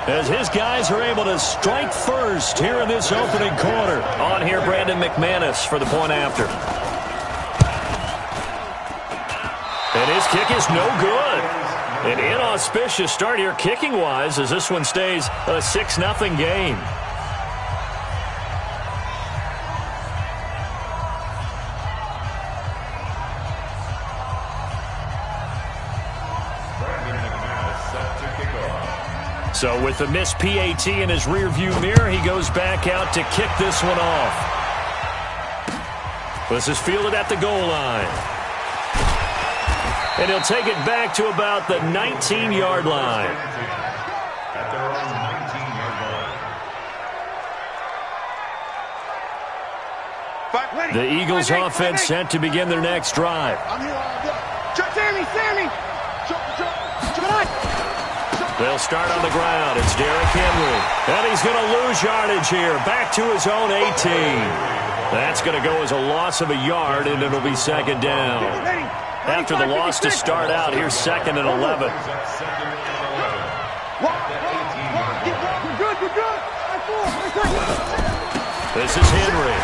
as his guys are able to strike first here in this opening quarter. On here, Brandon McManus for the point after. And his kick is no good. An inauspicious start here kicking-wise as this one stays a 6-0 game. So with the missed PAT in his rearview mirror, he goes back out to kick this one off. This is fielded at the goal line. And he'll take it back to about the 19-yard line. At their own 19-yard line. The Eagles offense set to begin their next drive. Sammy! They'll start on the ground. It's Derrick Henry. And he's going to lose yardage here. Back to his own 18. That's going to go as a loss of a yard, and it'll be second down. After the loss to start out, here's 2nd and 11. This is Henry.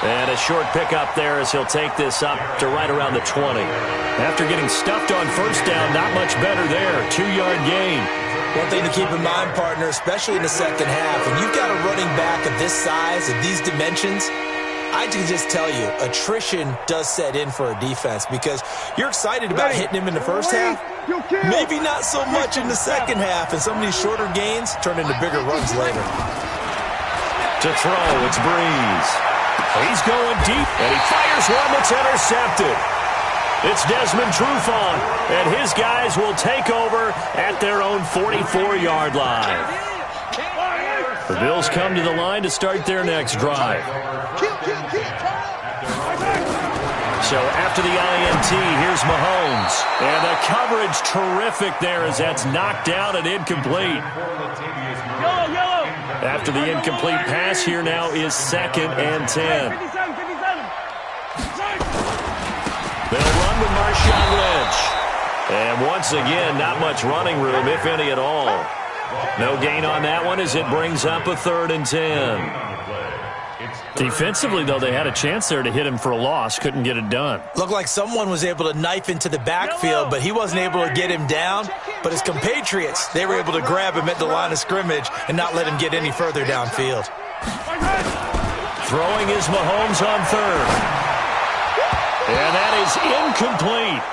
And a short pickup there as he'll take this up to right around the 20. After getting stuffed on first down, not much better there. 2-yard gain. One thing to keep in mind, partner, especially in the second half, when you've got a running back of this size, of these dimensions, I can just tell you, attrition does set in for a defense because you're excited about hitting him in the first half. Maybe not so much in the second half, and some of these shorter gains turn into bigger runs later. To throw, it's Breeze. He's going deep, and he fires one that's intercepted. It's Desmond Trufant, and his guys will take over at their own 44-yard line. The Bills come to the line to start their next drive. So after the INT, here's Mahomes. And the coverage terrific there as that's knocked down and incomplete. After the incomplete pass, here now is 2nd and 10. They'll run with Marshawn Lynch. And once again, not much running room, if any at all. No gain on that one as it brings up a 3rd and 10. Defensively, though, they had a chance there to hit him for a loss. Couldn't get it done. Looked like someone was able to knife into the backfield, but he wasn't able to get him down. But his compatriots, they were able to grab him at the line of scrimmage and not let him get any further downfield. Throwing is Mahomes on 3rd. And that is incomplete.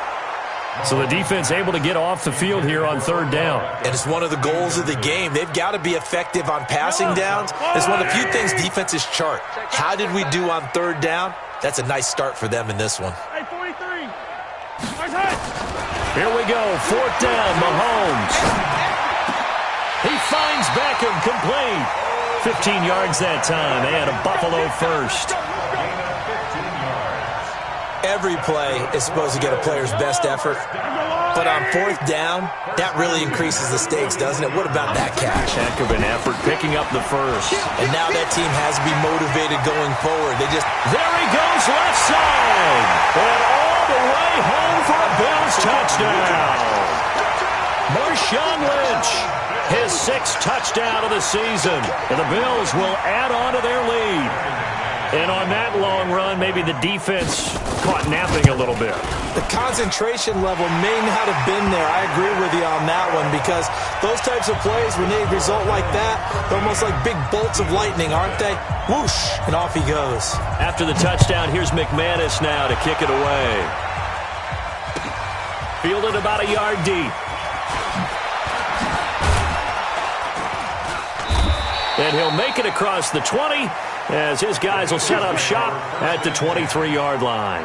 So the defense able to get off the field here on 3rd down. And it's one of the goals of the game. They've got to be effective on passing downs. It's one of the few things defenses chart. How did we do on 3rd down? That's a nice start for them in this one. Here we go, 4th down, Mahomes. He finds Beckham complete. 15 yards that time, and a Buffalo first. Every play is supposed to get a player's best effort. But on 4th down, that really increases the stakes, doesn't it? What about that catch? Heck of an effort picking up the first. And now that team has to be motivated going forward. There he goes left side. And all the way home for a Bills touchdown. Marshawn Lynch, his 6th touchdown of the season. And the Bills will add on to their lead. And on that long run, maybe the defense caught napping a little bit. The concentration level may not have been there. I agree with you on that one because those types of plays, when they result like that, they're almost like big bolts of lightning, aren't they? Whoosh, and off he goes. After the touchdown, here's McManus now to kick it away. Fielded about a yard deep. And he'll make it across the 20 as his guys will set up shop at the 23-yard line.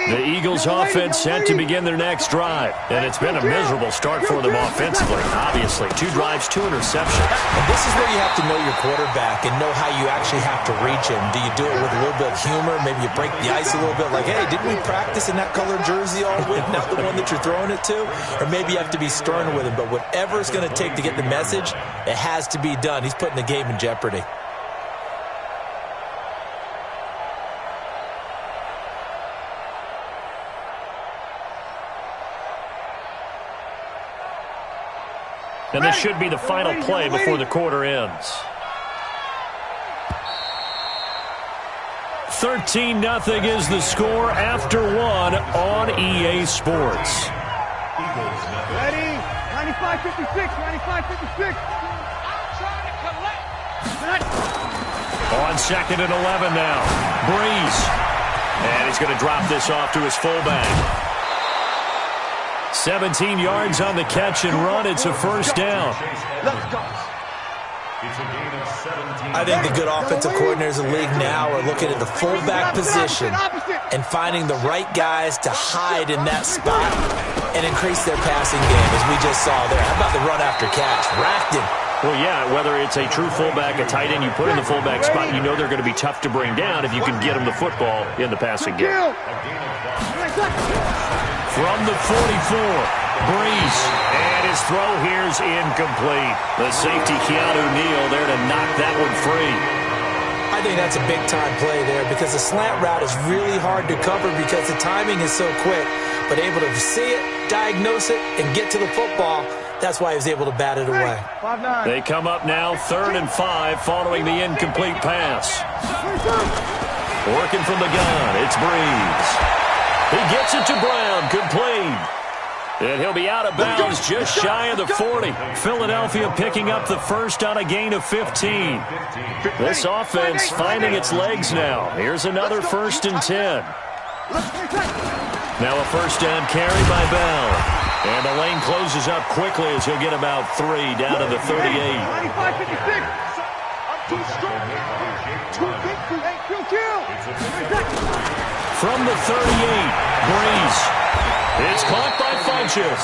The Eagles offense set to begin their next drive. And it's been a miserable start for them offensively, obviously. 2 drives, 2 interceptions. And this is where you have to know your quarterback and know how you actually have to reach him. Do you do it with a little bit of humor? Maybe you break the ice a little bit like, hey, didn't we practice in that colored jersey all week? Not the one that you're throwing it to? Or maybe you have to be stern with him. But whatever it's going to take to get the message, it has to be done. He's putting the game in jeopardy. And this should be the final play before the quarter ends. 13-0 is the score after one on EA Sports. Ready? 95-56, 95-56. On 2nd and 11 now. Breeze. And he's going to drop this off to his fullback. 17 yards on the catch and run. It's a first down. Let's go. I think the good offensive coordinators in the league now are looking at the fullback position and finding the right guys to hide in that spot and increase their passing game, as we just saw there. How about the run after catch? Racked him. Well, yeah, whether it's a true fullback, a tight end you put in the fullback spot, you know they're going to be tough to bring down if you can get them the football in the passing game. From the 44, Breeze, and his throw here is incomplete. The safety, Keanu Neal, there to knock that one free. I think that's a big-time play there because the slant route is really hard to cover because the timing is so quick. But able to see it, diagnose it, and get to the football, that's why he was able to bat it away. They come up now 3rd and 5 following the incomplete pass. Working from the gun, it's Breeze. He gets it to Brown, complete. And he'll be out of bounds just shy of the 40. Philadelphia picking up the first on a gain of 15. This offense finding its legs now. Here's another 1st and 10. Now a first down carry by Bell. And the lane closes up quickly as he'll get about 3 down to the 38. 95-56. Too strong. Too big. From the 38, Breeze. It's caught by Funchess.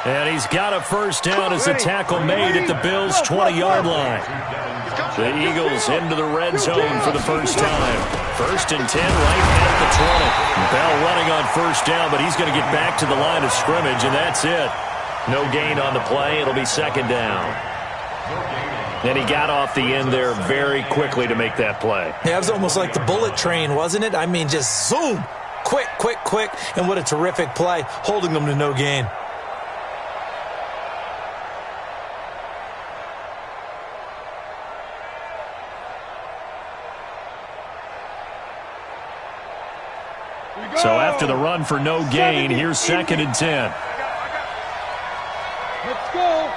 And he's got a first down as the tackle made at the Bills' 20-yard line. The Eagles into the red zone for the first time. 1st and 10 right at the 20. Bell running on first down, but he's going to get back to the line of scrimmage, and that's it. No gain on the play. It'll be 2nd down. And he got off the end there very quickly to make that play. Yeah, it was almost like the bullet train, wasn't it? I mean, just zoom. Quick, quick, quick. And what a terrific play, holding them to no gain. So after the run for no gain, here's 2nd and 10. Let's go.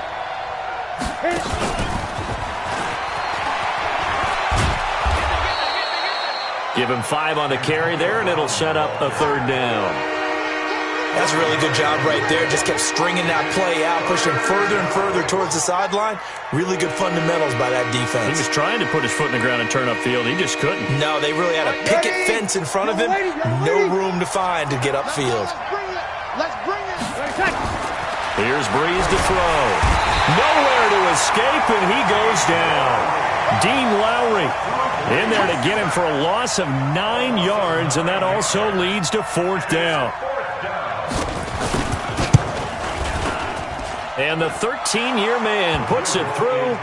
Give him 5 on the carry there, and it'll set up a 3rd down. That's a really good job right there. Just kept stringing that play out, pushing further and further towards the sideline. Really good fundamentals by that defense. He was trying to put his foot in the ground and turn upfield. He just couldn't. No, they really had a picket fence in front of him. No room to find to get upfield. Let's bring it. Here's Breeze to throw. Nowhere to escape, and he goes down. Dean Lowry in there to get him for a loss of 9 yards, and that also leads to 4th down. And the 13-year man puts it through,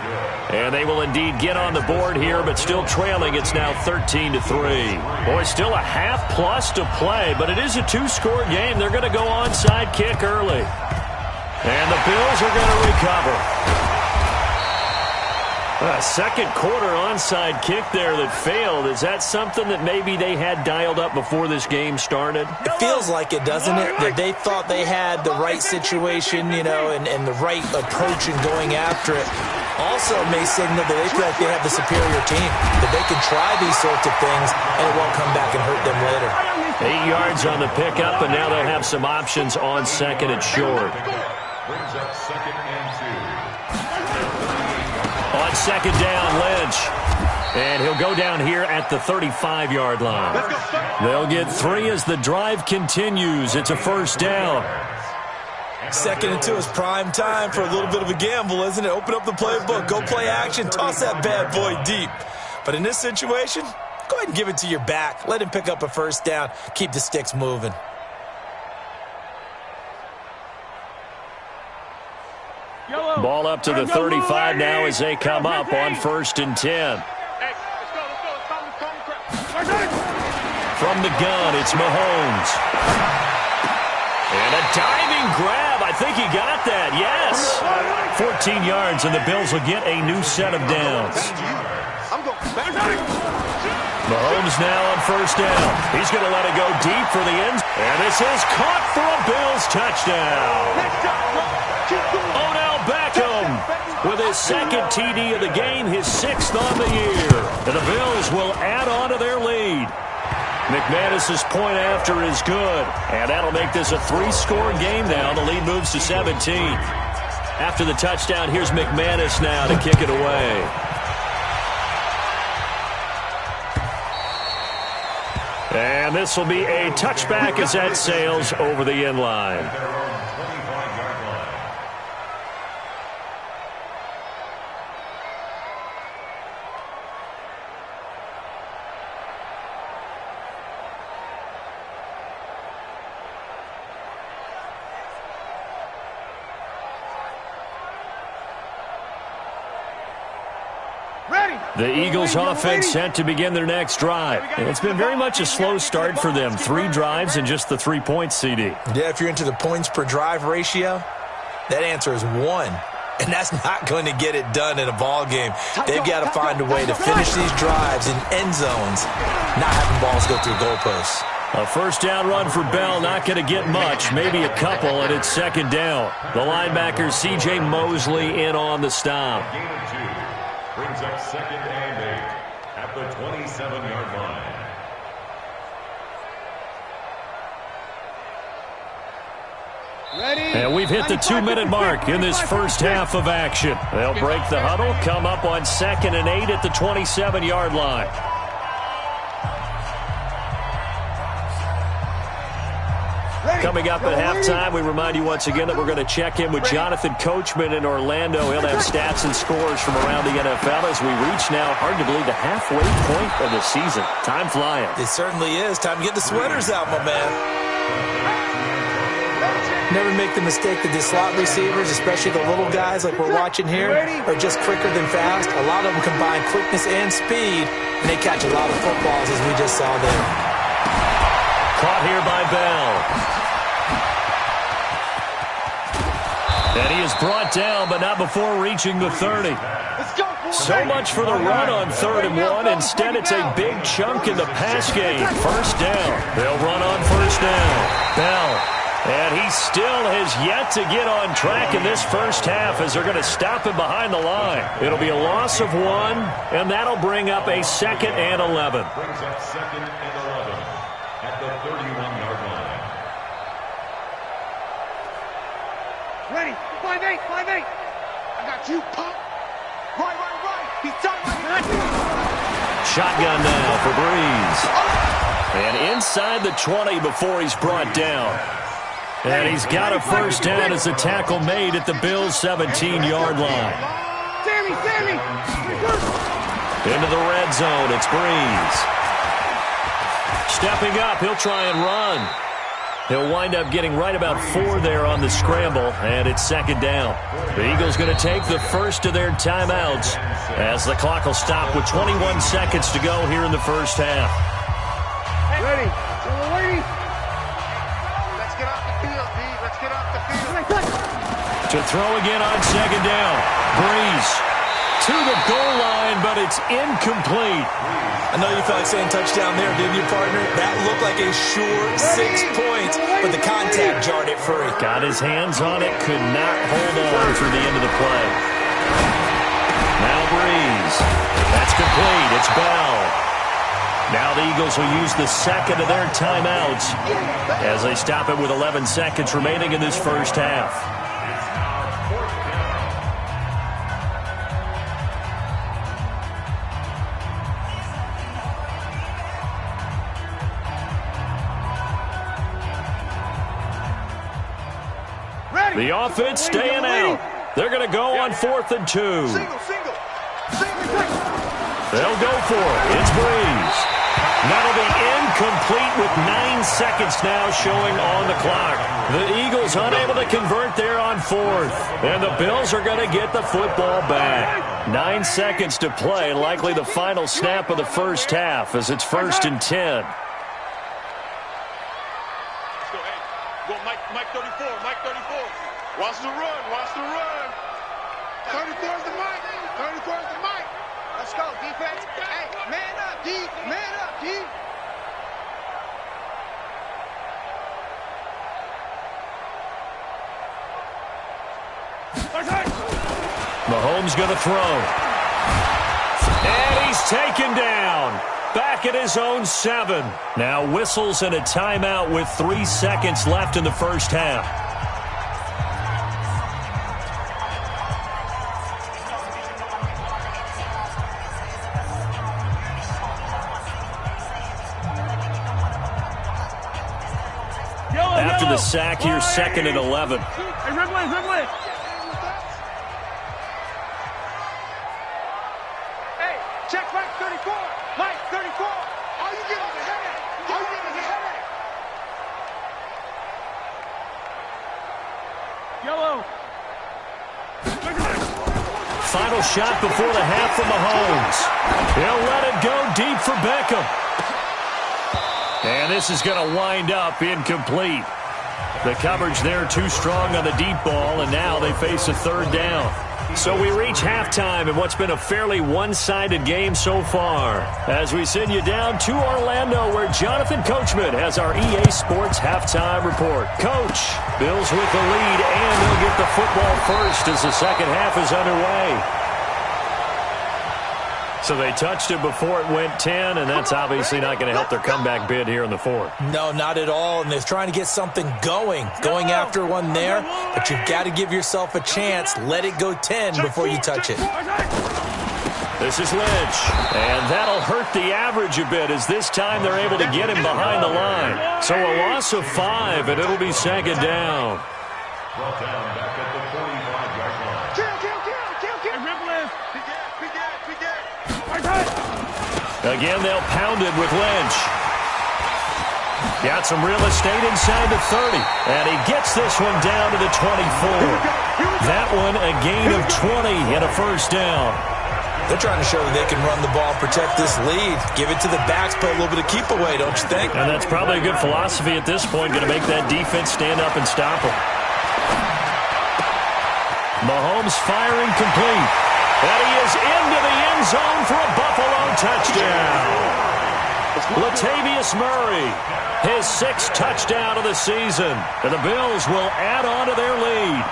and they will indeed get on the board here, but still trailing. It's now 13-3. Boy, still a half plus to play, but it is a 2-score game. They're going to go onside kick early. And the Bills are going to recover. A second quarter onside kick there that failed. Is that something that maybe they had dialed up before this game started? It feels like it, doesn't it? That they thought they had the right situation, you know, and the right approach in going after it. Also may signal that they feel like they have the superior team, that they can try these sorts of things and it won't come back and hurt them later. 8 yards on the pickup, and now they'll have some options on 2nd and short. Brings up 2nd and 2. On 2nd down, Lynch. And he'll go down here at the 35-yard line. They'll get 3 as the drive continues. It's a 1st down. 2nd and 2 is prime time for a little bit of a gamble, isn't it? Open up the playbook, go play action, toss that bad boy deep. But in this situation, go ahead and give it to your back. Let him pick up a 1st down. Keep the sticks moving. Ball up to the 35 now as they come up on 1st and 10. From the gun, it's Mahomes. And a diving grab I think he got that. Yes. 14 yards, and the Bills will get a new set of downs. Mahomes now on first down. He's going to let it go deep for the end. And this is caught for a Bills touchdown. Odell Beckham with his second TD of the game, his 6th on the year. And the Bills will add on to their lead. McManus's point after is good. And that'll make this a 3-score game now. The lead moves to 17. After the touchdown, here's McManus now to kick it away. And this will be a touchback as that sails over the end line. The Eagles offense set to begin their next drive. And it's been very much a slow start for them. 3 drives and just the 3 points, CD. Yeah, if you're into the points per drive ratio, that answer is 1. And that's not going to get it done in a ball game. They've got to find a way to finish these drives in end zones, not having balls go through goalposts. A first down run for Bell, not going to get much, maybe a couple, and it's second down. The linebacker, C.J. Mosley, in on the stop. Brings up 2nd and 8 at the 27-yard line. And we've hit the 2-minute mark in this first half of action. They'll break the huddle, come up on 2nd and 8 at the 27-yard line. Coming up at halftime, we remind you once again that we're going to check in with Jonathan Coachman in Orlando. He'll have stats and scores from around the NFL as we reach now, hard to believe, the halfway point of the season. Time flying. It certainly is. Time to get the sweaters out, my man. Never make the mistake that the slot receivers, especially the little guys like we're watching here, are just quicker than fast. A lot of them combine quickness and speed, and they catch a lot of footballs, as we just saw there. Caught here by Bell. And he is brought down, but not before reaching the 30. So much for the run on 3rd and 1. Instead, it's a big chunk in the pass game. First down. They'll run on first down. Bell. And he still has yet to get on track in this first half as they're going to stop him behind the line. It'll be a loss of 1, and that'll bring up a 2nd and 11. Brings up 2nd and 11 at the 31-yard line. Ready, 5-8, 5-8. I got you, pop. Right. He's done like that. Shotgun now for Breeze. And inside the 20 before he's brought down. And he's got a first down as the tackle made at the Bills' 17-yard line. Sammy. Into the red zone, it's Breeze. Stepping up, he'll try and run. He'll wind up getting right about 4 there on the scramble, and it's 2nd down. The Eagles going to take the first of their timeouts as the clock will stop with 21 seconds to go here in the first half. Ready. Let's get off the field, D. Let's get off the field. To throw again on 2nd down. Breeze to the goal line, but it's incomplete. I know you felt like saying touchdown there, didn't you, partner? That looked like a sure 6 points, but the contact jarred it free. Got his hands on it, could not hold on through the end of the play. Now Breeze. That's complete. It's Bell. Now the Eagles will use the 2nd of their timeouts as they stop it with 11 seconds remaining in this first half. The offense staying out. They're going to go on 4th and 2. They'll go for it. It's Breeze. That'll be incomplete with 9 seconds now showing on the clock. The Eagles unable to convert there on 4th. And the Bills are going to get the football back. 9 seconds to play, likely the final snap of the first half as it's 1st and 10. Go, Mike 34, Mike 34. Watch the run. Watch the run. 34's the mic. 34's the mic. Let's go, defense. Hey, man up, D. Man up, D. Mahomes going to throw. And he's taken down. Back at his own 7. Now whistles and a timeout with 3 seconds left in the first half. After the sack, here's 2nd and 11. Hey, Ridley. Hey, check Mike 34. Mike 34. All you get is a headache. All you get is a headache. Yellow. Final shot before the half from Mahomes. He'll let it go deep for Beckham. And this is going to wind up incomplete. The coverage there too strong on the deep ball, and now they face a 3rd down. So we reach halftime in what's been a fairly one-sided game so far. As we send you down to Orlando, where Jonathan Coachman has our EA Sports halftime report. Coach, Bills with the lead, and they'll get the football first as the second half is underway. So they touched it before it went 10, and that's obviously not going to help their comeback bid here in the 4th. No, not at all, and they're trying to get something going after one there, but you've got to give yourself a chance. Let it go 10 before you touch it. This is Lynch, and that'll hurt the average a bit, as this time they're able to get him behind the line. So a loss of 5, and it'll be 2nd down. Brought down back at the 45-yard line. Kill. Again, they'll pound it with Lynch. Got some real estate inside the 30. And he gets this one down to the 24. That one a gain of 20 and a first down. They're trying to show that they can run the ball and protect this lead. Give it to the backs, play a little bit of keep away, don't you think? And that's probably a good philosophy at this point, going to make that defense stand up and stop them. Mahomes firing complete. And he is into the end zone for a Buffalo touchdown. Latavius Murray, his 6th touchdown of the season. And the Bills will add on to their lead.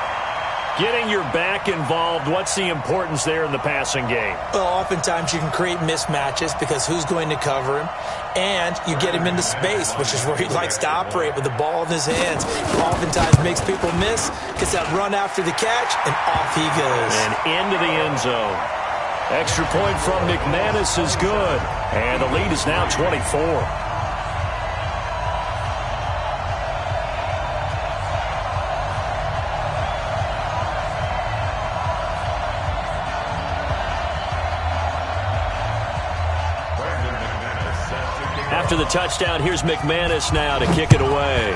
Getting your back involved, what's the importance there in the passing game? Well, oftentimes you can create mismatches because who's going to cover him? And you get him into space, which is where he likes to operate with the ball in his hands. Oftentimes makes people miss, gets that run after the catch, and off he goes. And into the end zone. Extra point from McManus is good. And the lead is now 24. After the touchdown, here's McManus now to kick it away.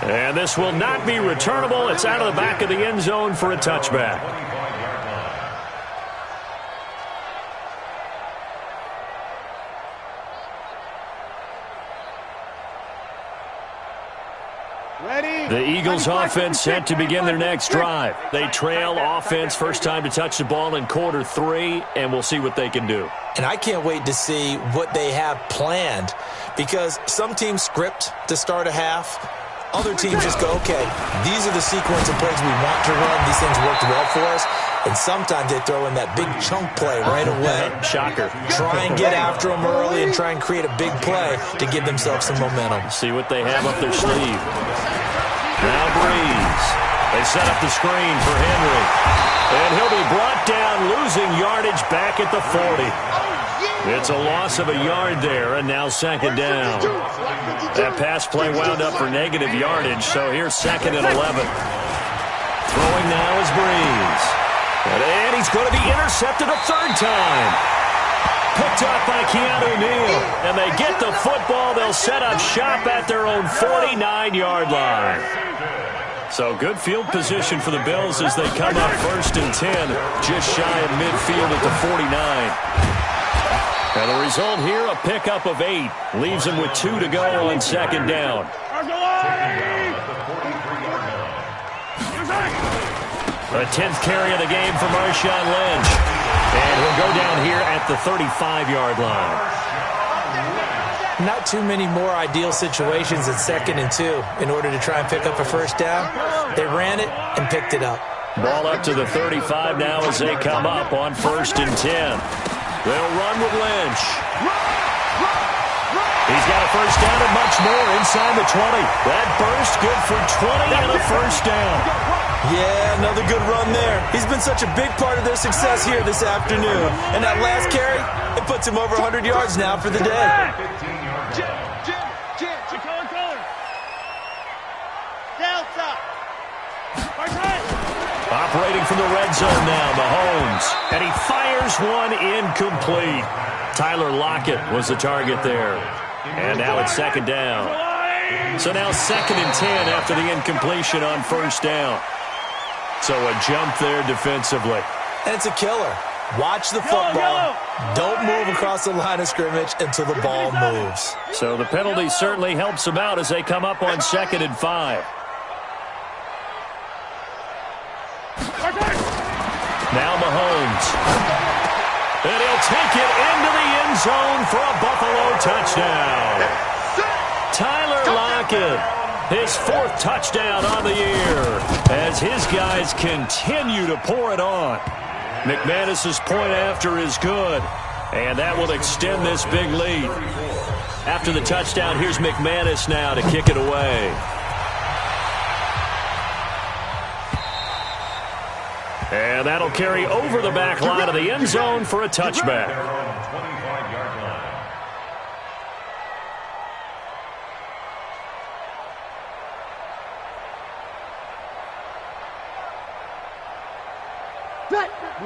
And this will not be returnable. It's out of the back of the end zone for a touchback. The Eagles offense set to begin their next drive. They trail offense first time to touch the ball in quarter 3, and we'll see what they can do. And I can't wait to see what they have planned, because some teams script to start a half. Other teams just go, okay, these are the sequence of plays we want to run. These things worked well for us. And sometimes they throw in that big chunk play right away. Shocker. Try and get after them early and try and create a big play to give themselves some momentum. See what they have up their sleeve. Now Breeze. They set up the screen for Henry. And he'll be brought down, losing yardage back at the 40. It's a loss of a yard there, and now 2nd down. That pass play wound up for negative yardage, so here's 2nd and 11. Throwing now is Breeze. And he's going to be intercepted a 3rd time. Picked up by Keanu Neal. And they get the football. They'll set up shop at their own 49-yard line. So good field position for the Bills as they come up 1st and 10, just shy of midfield at the 49. And the result here, a pickup of 8. Leaves him with 2 to go on second down. The 10th carry of the game for Marshawn Lynch. And he'll go down here at the 35-yard line. Not too many more ideal situations at 2nd and 2 in order to try and pick up a first down. They ran it and picked it up. Ball up to the 35 now as they come up on 1st and 10. They'll run with Lynch. He's got a first down and much more inside the 20. That burst good for 20 and a first down. Yeah, another good run there. He's been such a big part of their success here this afternoon. And that last carry, it puts him over 100 yards now for the day. Operating from the red zone now, Mahomes. And he fires one incomplete. Tyler Lockett was the target there. And now it's 2nd down. So now 2nd and 10 after the incompletion on 1st down. So a jump there defensively. And it's a killer. Watch the football. Don't move across the line of scrimmage until the ball moves. So the penalty certainly helps them out as they come up on 2nd and 5. Now Mahomes. And he'll take it into the end zone for a Buffalo touchdown. Tyler Lockett, his 4th touchdown on the year as his guys continue to pour it on. McManus's point after is good, and that will extend this big lead. After the touchdown, here's McManus now to kick it away. And that'll carry over the back line of the end zone for a touchback.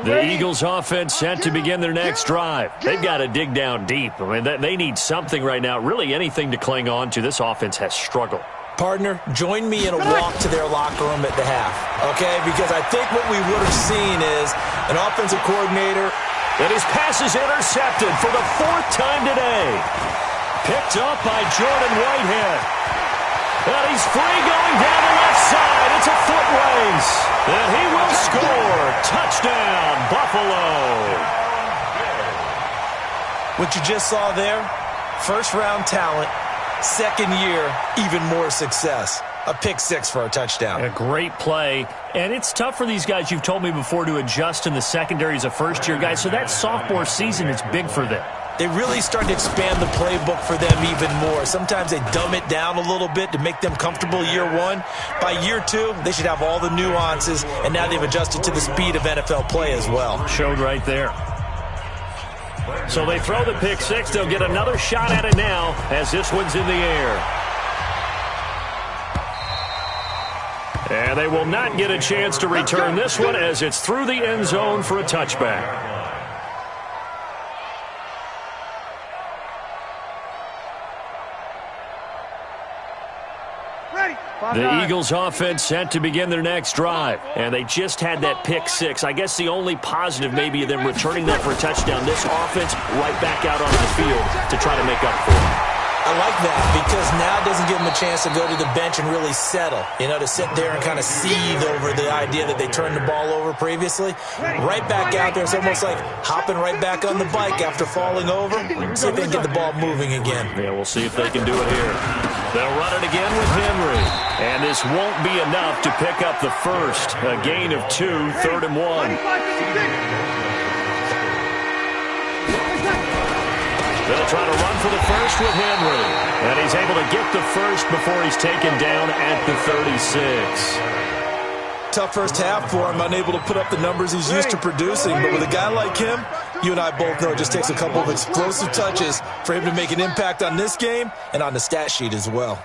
The Eagles offense set to begin their next drive. They've got to dig down deep. I mean, they need something right now, really anything to cling on to. This offense has struggled. Partner, join me in a walk to their locker room at the half, okay? Because I think what we would have seen is an offensive coordinator. And his pass is intercepted for the 4th time today. Picked up by Jordan Whitehead. And he's free going down the left side. It's a foot race. And he will score. Touchdown, Buffalo. What you just saw there, first-round talent. 2nd year, even more success. A pick 6 for a touchdown. A great play. And it's tough for these guys, you've told me before, to adjust in the secondary as a first-year guy. So that sophomore season is big for them. They really start to expand the playbook for them even more. Sometimes they dumb it down a little bit to make them comfortable year 1. By year 2, they should have all the nuances, and now they've adjusted to the speed of NFL play as well. Showed right there. So they throw the pick 6. They'll get another shot at it now as this one's in the air. And they will not get a chance to return this one as it's through the end zone for a touchback. The Eagles offense set to begin their next drive, and they just had that pick 6. I guess the only positive maybe of them returning that for a touchdown. This offense right back out onto the field to try to make up for it. I like that because now it doesn't give them a chance to go to the bench and really settle, to sit there and kind of seethe over the idea that they turned the ball over previously. Right back out there, it's almost like hopping right back on the bike after falling over. See if they can get the ball moving again. Yeah, we'll see if they can do it here. They'll run it again with Henry. And this won't be enough to pick up the first. A gain of 2, 3rd and 1. They'll try to run for the first with Henry. And he's able to get the first before he's taken down at the 36. Tough first half for him, unable to put up the numbers he's used to producing. But with a guy like him, you and I both know it just takes a couple of explosive touches for him to make an impact on this game and on the stat sheet as well.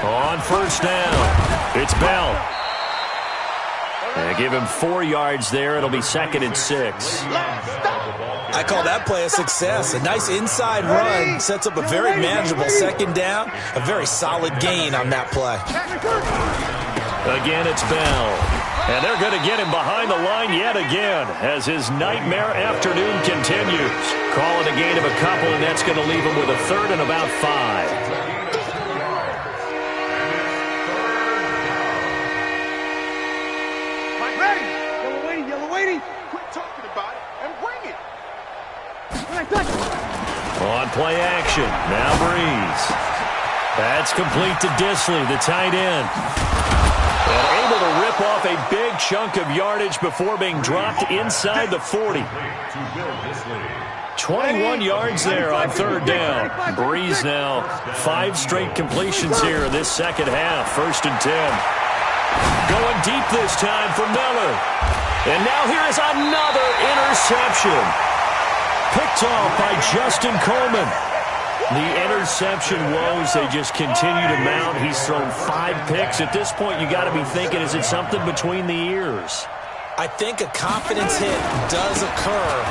On first down, it's Bell. And give him 4 yards there. It'll be 2nd and 6. I call that play a success. A nice inside run sets up a very manageable 2nd down. A very solid gain on that play. Again, it's Bell. And they're going to get him behind the line yet again as his nightmare afternoon continues. Call it a gain of a couple, and that's going to leave him with a third and about 5. Yellow waiting. Quit talking about it and bring it. On play action. Now Breeze. That's complete to Disley, the tight end. And able to rip off a big chunk of yardage before being dropped inside the 40. 21 yards there on third down. Breeze now 5 straight completions here in this second half. 1st and 10. Going deep this time for Miller. And now here is another interception. Picked off by Justin Coleman. The interception woes, they just continue to mount. He's thrown 5 picks. At this point, you got to be thinking, is it something between the ears? I think a confidence hit does occur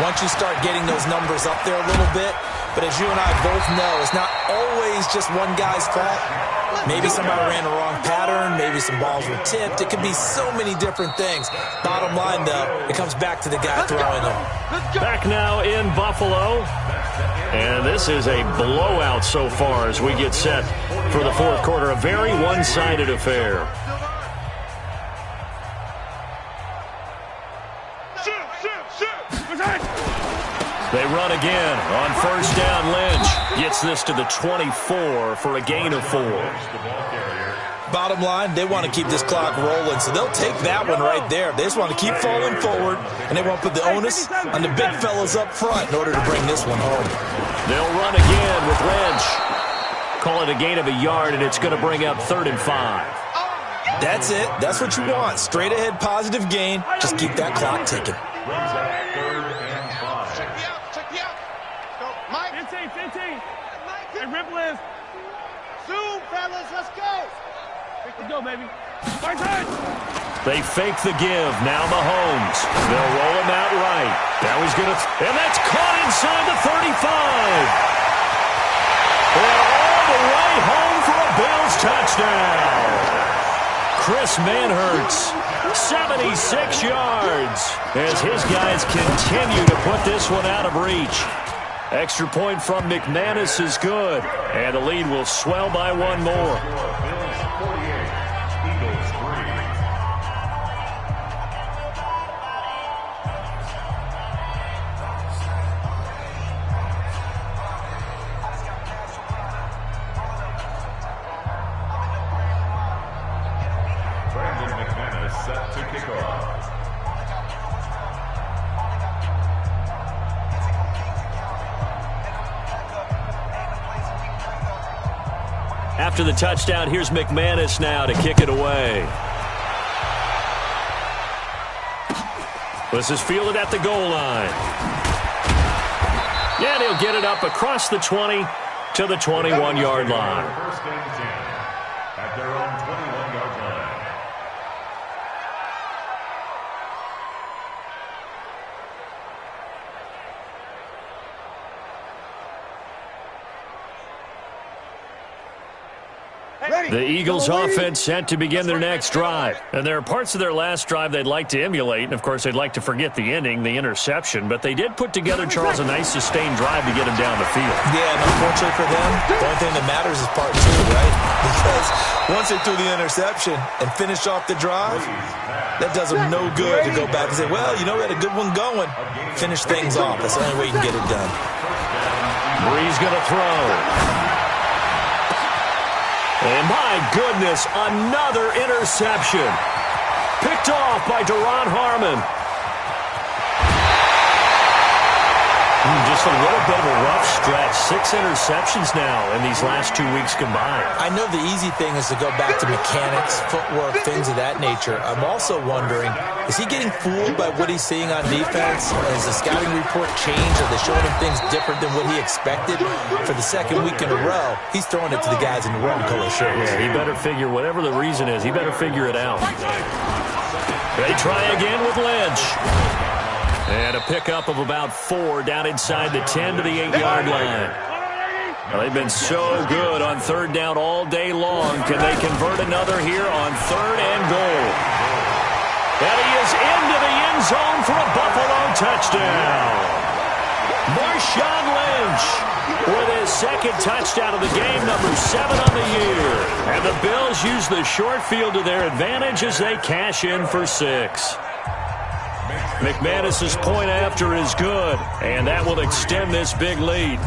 once you start getting those numbers up there a little bit. But as you and I both know, it's not always just one guy's fault. Maybe somebody ran the wrong pattern. Maybe some balls were tipped. It could be so many different things. Bottom line, though, it comes back to the guy throwing them. Back now in Buffalo. And this is a blowout so far as we get set for the fourth quarter. A very one-sided affair. They run again on 1st down. Lynch gets this to the 24 for a gain of 4. Bottom line, they want to keep this clock rolling, so they'll take that one right there. They just want to keep falling forward, and they won't put the onus on the big fellas up front in order to bring this one home. They'll run again with Lynch. Call it a gain of a yard, and it's going to bring up 3rd and 5. That's it. That's what you want. Straight ahead, positive gain. Just keep that clock ticking. Hey, rip list. Zoom, fellas, let's go. Let's go, baby. They fake the give. Now Mahomes. They'll roll him out right. Now he's going to... And that's caught inside the 35. And all the way home for a Bills touchdown. Chris Manhertz, 76 yards, as his guys continue to put this one out of reach. Extra point from McManus is good, and the lead will swell by 1 more. Set to kick off. After the touchdown, here's McManus now to kick it away. This is fielded at the goal line. Yeah, he'll get it up across the 20 to the 21-yard line. First and 10 at their own 21-yard line. The Eagles offense set to begin their next drive. And there are parts of their last drive they'd like to emulate. And, of course, they'd like to forget the ending, the interception. But they did put together, Charles, a nice sustained drive to get him down the field. Yeah, and unfortunately for them, the only thing that matters is part 2, right? Because once they threw the interception and finished off the drive, that does them no good to go back and say, well, you know, we had a good one going. Finish things off. That's the only way you can get it done. Breeze going to throw. And my goodness, another interception. Picked off by Deron Harmon. Just a little bit of a rough stretch. 6 interceptions now in these last 2 weeks combined. I know the easy thing is to go back to mechanics, footwork, things of that nature. I'm also wondering, is he getting fooled by what he's seeing on defense? Has the scouting report changed? Are they showing him things different than what he expected? For the second week in a row, he's throwing it to the guys in the wrong color shirts. Yeah, he better figure, whatever the reason is, he better figure it out. They try again with Lynch. And a pickup of about 4 down inside the 10 to the 8-yard line. Well, they've been so good on third down all day long. Can they convert another here on 3rd and goal? And he is into the end zone for a Buffalo touchdown. Marshawn Lynch with his second touchdown of the game, number 7 on the year. And the Bills use the short field to their advantage as they cash in for 6. McManus's point after is good, and that will extend this big lead.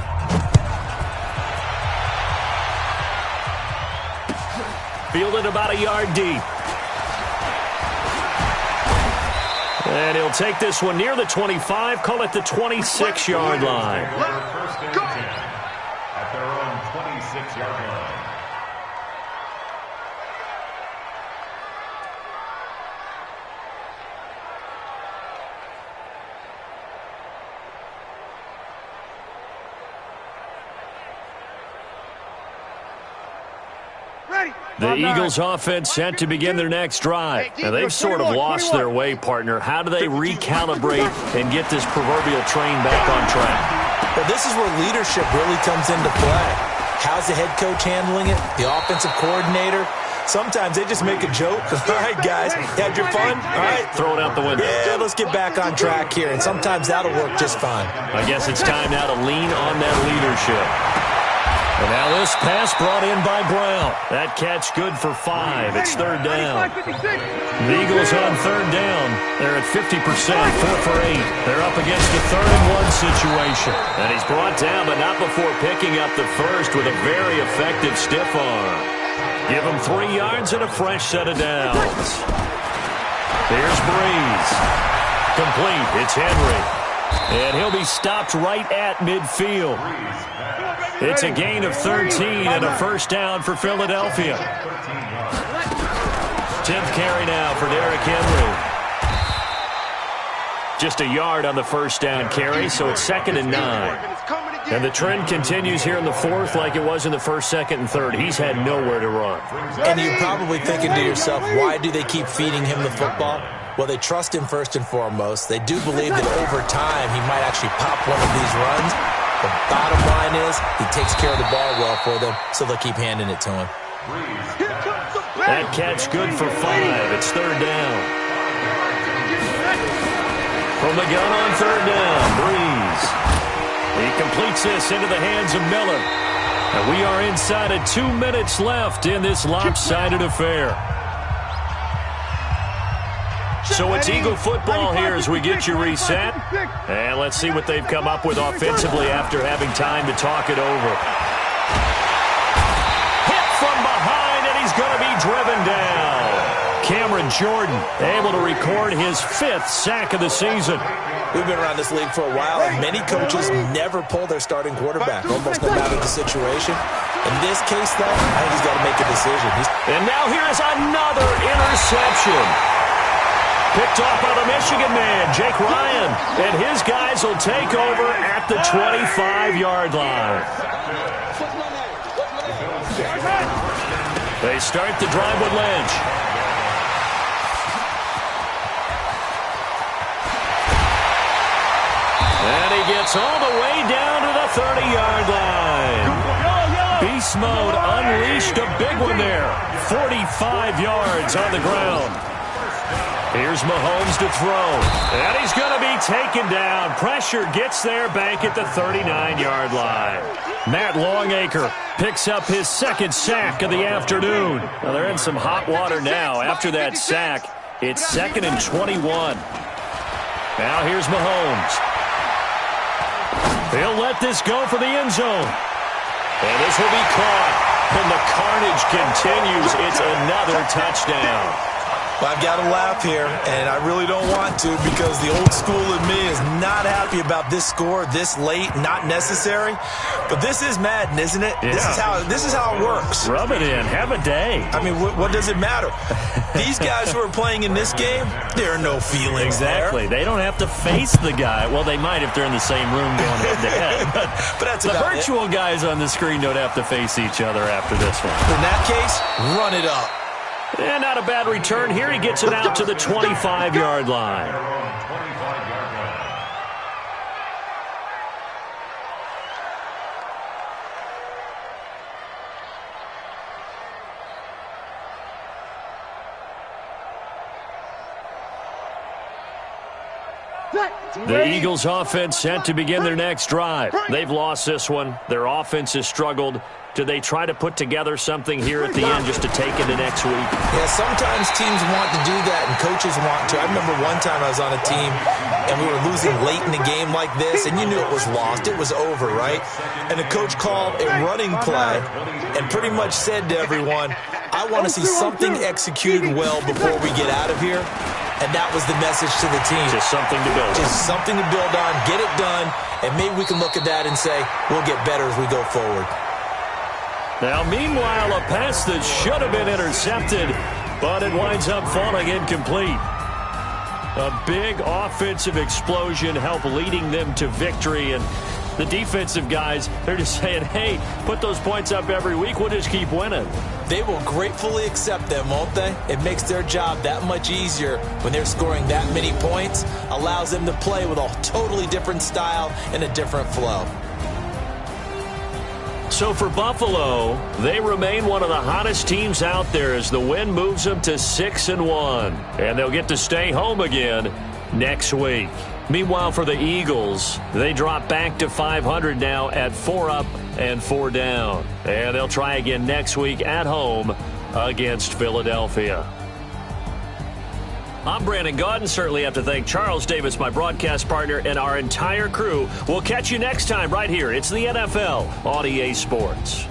Fielded about a yard deep. And he'll take this one near the 25, call it the 26-yard line. First and 10 at their own 26-yard line. The Eagles offense set to begin their next drive. Now, they've sort of lost their way, partner. How do they recalibrate and get this proverbial train back on track? Well, this is where leadership really comes into play. How's the head coach handling it? The offensive coordinator? Sometimes they just make a joke. All right, guys, had your fun? All right. Throw it out the window. Yeah, let's get back on track here. And sometimes that'll work just fine. I guess it's time now to lean on that leadership. And now this pass brought in by Brown. That catch good for 5. It's third down. The Eagles on third down. They're at 50%, 4 for 8. They're up against a 3rd-and-1 situation. And he's brought down, but not before picking up the first with a very effective stiff arm. Give him 3 yards and a fresh set of downs. Here's Breeze. Complete. It's Henry. And he'll be stopped right at midfield. It's a gain of 13 and a first down for Philadelphia. 10th carry now for Derrick Henry. Just a yard on the first down carry, so it's 2nd and 9. And the trend continues here in the 4th like it was in the 1st, 2nd, and 3rd. He's had nowhere to run. And you're probably thinking to yourself, why do they keep feeding him the football? Well, they trust him first and foremost. They do believe that over time he might actually pop one of these runs. The bottom line is he takes care of the ball well for them, so they'll keep handing it to him. That catch good for 5. It's third down. From the gun on third down, Breeze. He completes this into the hands of Miller. And we are inside of 2 minutes left in this lopsided affair. So it's Eagle football here as we get you reset. And let's see what they've come up with offensively after having time to talk it over. Hit from behind, and he's going to be driven down. Cameron Jordan able to record his 5th sack of the season. We've been around this league for a while, and many coaches never pull their starting quarterback, almost no matter the situation. In this case, though, I think he's got to make a decision. And now here's another interception. Picked off by the Michigan man, Jake Ryan. And his guys will take over at the 25-yard line. They start the drive with Lynch. And he gets all the way down to the 30-yard line. Beast mode unleashed, a big one there. 45 yards on the ground. Here's Mahomes to throw. And he's going to be taken down. Pressure gets there back at the 39-yard line. Matt Longacre picks up his 2nd sack of the afternoon. Well, they're in some hot water now. After that sack, it's 2nd and 21. Now here's Mahomes. He'll let this go for the end zone. And this will be caught. And the carnage continues. It's another touchdown. Well, I've got to laugh here, and I really don't want to because the old school in me is not happy about this score this late, not necessary. But this is Madden, isn't it? Yeah. This is how it works. Rub it in. Have a day. I mean, what does it matter? These guys who are playing in this game, there are no feelings exactly. there. They don't have to face the guy. Well, they might if they're in the same room going head-to-head. but that's the virtual guys on the screen don't have to face each other after this one. In that case, run it up. And not a bad return. Here he gets it out to the 25-yard line. The Eagles offense set to begin their next drive. They've lost this one. Their offense has struggled. Do they try to put together something here at the end just to take into next week? Yeah, sometimes teams want to do that and coaches want to. I remember one time I was on a team and we were losing late in the game like this, and you knew it was lost. It was over, right? And the coach called a running play and pretty much said to everyone, I want to see something executed well before we get out of here. And that was the message to the team. Just something to build on. Just something to build on, get it done, and maybe we can look at that and say, we'll get better as we go forward. Now, meanwhile, a pass that should have been intercepted, but it winds up falling incomplete. A big offensive explosion helped leading them to victory, and the defensive guys, they're just saying, hey, put those points up every week, we'll just keep winning. They will gratefully accept them, won't they? It makes their job that much easier when they're scoring that many points, allows them to play with a totally different style and a different flow. So for Buffalo, they remain one of the hottest teams out there as the win moves them to 6-1. And they'll get to stay home again next week. Meanwhile, for the Eagles, they drop back to 500 now at 4 up and 4 down. And they'll try again next week at home against Philadelphia. I'm Brandon Gaudin. Certainly have to thank Charles Davis, my broadcast partner, and our entire crew. We'll catch you next time right here. It's the NFL on EA Sports.